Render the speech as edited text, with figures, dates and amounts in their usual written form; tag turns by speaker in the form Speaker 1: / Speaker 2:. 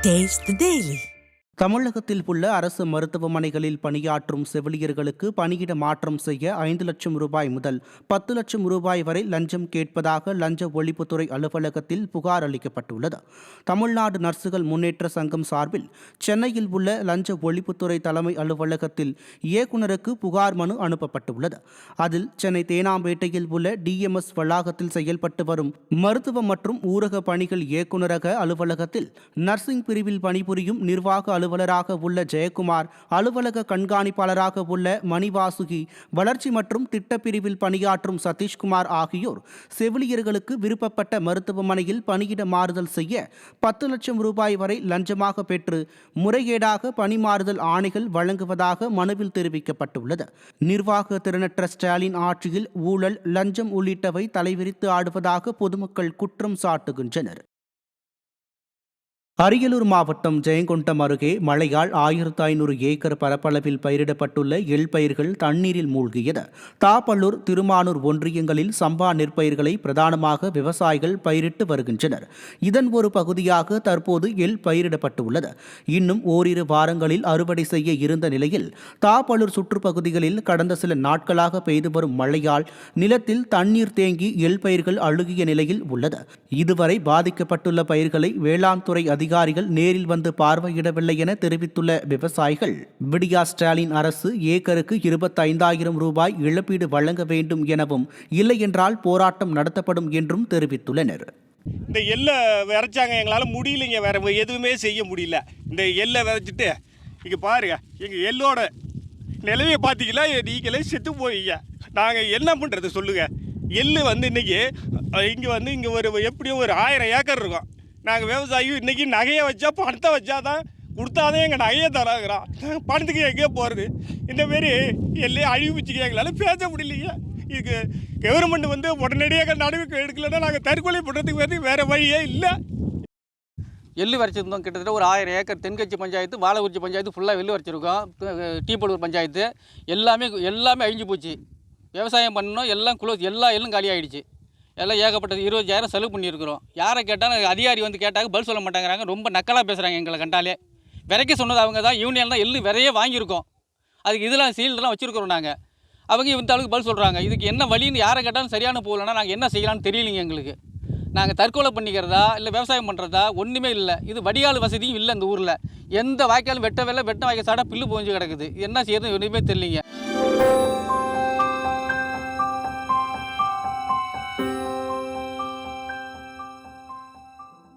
Speaker 1: Taste the Daily.
Speaker 2: தமிழகத்தில் உள்ள அரசு மருத்துவமனைகளில் பணியாற்றும் செவிலியர்களுக்கு பணியிட மாற்றம் செய்ய 5 லட்சம் ரூபாய் முதல் 10 லட்சம் ரூபாய் வரை லஞ்சம் கேட்பதாக லஞ்ச ஒழிப்புத்துறை அலுவலகத்தில் புகார் அளிக்கப்பட்டுள்ளது. தமிழ்நாடு நர்சுகள் முன்னேற்ற சங்கம் சார்பில் சென்னையில் உள்ள லஞ்ச ஒழிப்புத்துறை தலைமை அலுவலகத்தில் இயக்குநருக்கு புகார் மனு அனுப்பப்பட்டுள்ளது. அதில் சென்னை தேனாம்பேட்டையில் உள்ள DMS வளாகத்தில் செயல்பட்டு வரும் மருத்துவ மற்றும் ஊரக பணிகள் இயக்குநரக அலுவலகத்தில் நர்சிங் பிரிவில் பணிபுரியும் நிர்வாக அலுவலராக உள்ள ஜெயக்குமார், அலுவலக கண்காணிப்பாளராக உள்ள மணிவாசுகி, வளர்ச்சி மற்றும் திட்டப்பிரிவில் பணியாற்றும் சதீஷ்குமார் ஆகியோர் செவிலியர்களுக்கு விருப்பப்பட்ட மருத்துவமனையில் பணியிட மாறுதல் செய்ய 10 லட்சம் ரூபாய் வரை லஞ்சமாக பெற்று முறைகேடாக பணி மாறுதல் ஆணைகள் வழங்குவதாக மனுவில் தெரிவிக்கப்பட்டுள்ளது. நிர்வாக திறனற்ற ஸ்டாலின் ஆட்சியில் ஊழல், லஞ்சம் உள்ளிட்டவை தலைவிரித்து ஆடுவதாக பொதுமக்கள் குற்றம் சாட்டுகின்றனர். அரியலூர் மாவட்டம் ஜெயங்கொண்டம் அருகே மழையால் 1500 ஏக்கர் பரப்பளவில் பயிரிடப்பட்டுள்ள எள் பயிர்கள் தண்ணீரில் மூழ்கியது. தாப்பள்ளூர், திருமானூர் ஒன்றியங்களில் சம்பா நெற்பயிர்களை பிரதானமாக விவசாயிகள் பயிரிட்டு வருகின்றனர். இதன் ஒரு பகுதியாக தற்போது எள் பயிரிடப்பட்டுள்ளது. இன்னும் ஓரிரு வாரங்களில் அறுவடை செய்ய இருந்த நிலையில் தாப்பள்ளூர் சுற்றுப்பகுதிகளில் கடந்த சில நாட்களாக பெய்து வரும் மழையால் நிலத்தில் தண்ணீர் தேங்கி எள் பயிர்கள் அழுகிய நிலையில் உள்ளது. இதுவரை பாதிக்கப்பட்டுள்ள பயிர்களை வேளாண் துறை அதிகாரிகள் நேரில் வந்து பார்வையிடவில்லை என தெரிவித்துள்ள விவசாயிகள், விடியா ஸ்டாலின் அரசு ஏக்கருக்கு 25,000 ரூபாய் இழப்பீடு வழங்க வேண்டும் எனவும், இல்லை என்றால் போராட்டம் நடத்தப்படும் என்றும் தெரிவித்துள்ளனர்.
Speaker 3: இந்த எள்ளை விதைச்சாங்க, எங்களால் முடியலைங்க, வேற எதுவுமே செய்ய முடியல. இந்த எள்ளை விதைச்சிட்டு இங்கே பாருங்க, எங்கள் எள்ளோட நிலைமையை பார்த்தீங்களா, நீங்களே செத்து போவீங்க. நாங்கள் என்ன பண்ணுறது சொல்லுங்கள். எள்ளு இன்னைக்கு இங்கே ஒரு எப்படியும் ஒரு 1000 ஏக்கர் இருக்கும். நாங்கள் விவசாயி இன்றைக்கி நகையை வச்சா, பணத்தை வச்சா தான் கொடுத்தாதான் எங்கள் நகையை தராங்கிறோம். நாங்கள் பணத்துக்கு எங்கேயோ போகிறது. இந்தமாரி எல்லையும் அழிவுச்சிக்க எங்களால் பேச முடியலைங்க. இதுக்கு கவர்மெண்ட் உடனடியாக நடவடிக்கை எடுக்கலைன்னா நாங்கள் தற்கொலை பண்ணுறதுக்கு வேறு வழியே இல்லை.
Speaker 4: எள்ளு வரைச்சிருந்தோம். கிட்டத்தட்ட ஒரு 1000 ஏக்கர். தென்கட்சி பஞ்சாயத்து, வாழக்குறிச்சி பஞ்சாயத்து ஃபுல்லாக எள்ளு வரைச்சிருக்கோம். டீப்பலூர் பஞ்சாயத்து எல்லாமே அழிஞ்சு போச்சு. விவசாயம் பண்ணணும், எல்லாம் எல்லா எள்ளும் காலி ஆகிடுச்சு. எல்லாம் ஏகப்பட்டது 20,000 செலவு பண்ணியிருக்கிறோம். யாரை கேட்டாலும் அதிகாரி கேட்டாங்க, பதில் சொல்ல மாட்டேங்கிறாங்க. ரொம்ப நக்கலாக பேசுகிறாங்க. எங்களை கண்டாலே விரைக்க சொன்னது அவங்க தான். யூனியன் தான் எள்ளு விரையே வாங்கியிருக்கோம். அதுக்கு இதெல்லாம் சீல்டெலாம் வச்சுருக்கிறோம் நாங்கள். அவங்க இந்த அளவுக்கு பதில் சொல்கிறாங்க. இதுக்கு என்ன வழின்னு யாரை கேட்டாலும் சரியான போகலன்னா நாங்கள் என்ன செய்யலாம்னு தெரியலைங்க எங்களுக்கு. நாங்கள் தற்கொலை பண்ணிக்கிறதா இல்லை விவசாயம் பண்ணுறதா ஒன்றுமே இல்லை. இது வடிகால் வசதியும் இல்லை. இந்த ஊரில் எந்த வாய்க்காலும் வெட்ட வாய்க்கால் சாடா பில்லு போஞ்சு கிடக்குது. என்ன செய்யறது ஒன்றுமே தெரியலிங்க.